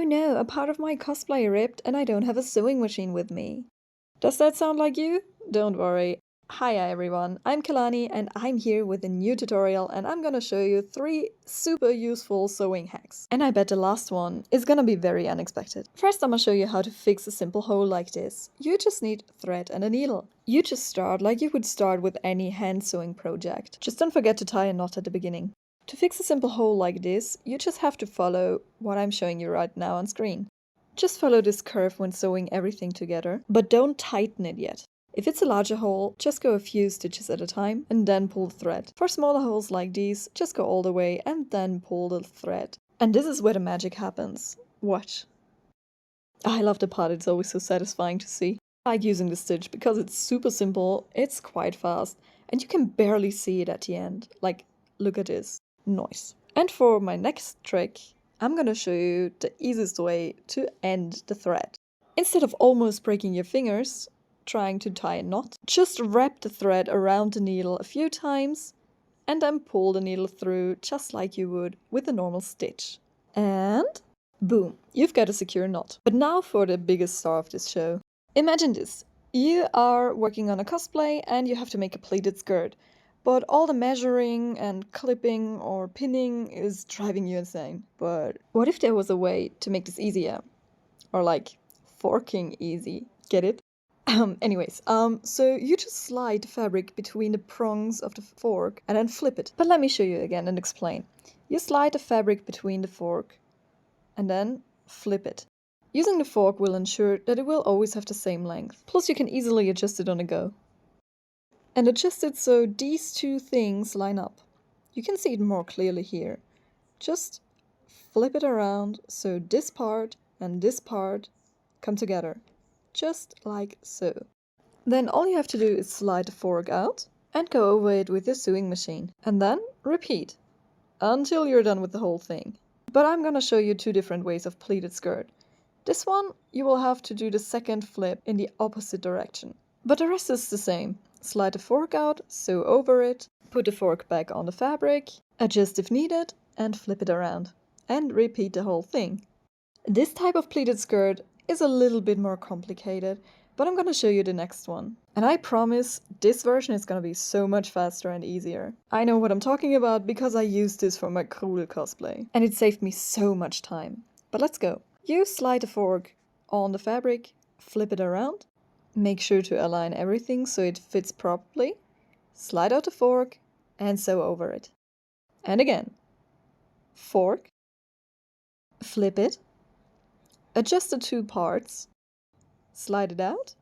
Oh no, a part of my cosplay ripped and I don't have a sewing machine with me. Does that sound like you? Don't worry. Hi everyone, I'm Kalani and I'm here with a new tutorial and I'm gonna show you 3 super useful sewing hacks. And I bet the last one is gonna be very unexpected. First I'm gonna show you how to fix a simple hole like this. You just need thread and a needle. You just start like you would start with any hand sewing project. Just don't forget to tie a knot at the beginning. To fix a simple hole like this, you just have to follow what I'm showing you right now on screen. Just follow this curve when sewing everything together, but don't tighten it yet. If it's a larger hole, just go a few stitches at a time and then pull the thread. For smaller holes like these, just go all the way and then pull the thread. And this is where the magic happens. Watch. I love the part, it's always so satisfying to see. I like using the stitch because it's super simple, it's quite fast, and you can barely see it at the end. Like, look at this. Noise. And for my next trick, I'm gonna show you the easiest way to end the thread. Instead of almost breaking your fingers trying to tie a knot, just wrap the thread around the needle a few times and then pull the needle through just like you would with a normal stitch. And boom, you've got a secure knot. But now for the biggest star of this show. Imagine this. You are working on a cosplay and you have to make a pleated skirt. But all the measuring and clipping or pinning is driving you insane. But what if there was a way to make this easier? Or like forking easy. Get it? So you just slide the fabric between the prongs of the fork and then flip it. But let me show you again and explain. You slide the fabric between the fork and then flip it. Using the fork will ensure that it will always have the same length. Plus you can easily adjust it on the go. And adjust it so these two things line up. You can see it more clearly here. Just flip it around so this part and this part come together. Just like so. Then all you have to do is slide the fork out and go over it with your sewing machine. And then repeat until you're done with the whole thing. But I'm gonna show you 2 different ways of pleated skirt. This one, you will have to do the second flip in the opposite direction. But the rest is the same. Slide the fork out, sew over it, put the fork back on the fabric, adjust if needed, and flip it around. And repeat the whole thing. This type of pleated skirt is a little bit more complicated, but I'm gonna show you the next one. And I promise this version is gonna be so much faster and easier. I know what I'm talking about because I used this for my Krul cosplay. And it saved me so much time. But let's go. You slide the fork on the fabric, flip it around. Make sure to align everything so it fits properly. Slide out the fork and sew over it. And again. Fork. Flip it. Adjust the 2 parts. Slide it out.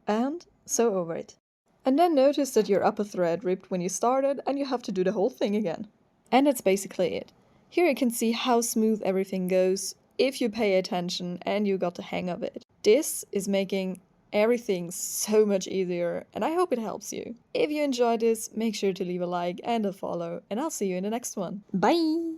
And sew over it. And then notice that your upper thread ripped when you started and you have to do the whole thing again. And that's basically it. Here you can see how smooth everything goes if you pay attention and you got the hang of it. This is making everything so much easier and I hope it helps you. If you enjoyed this, make sure to leave a like and a follow and I'll see you in the next one. Bye!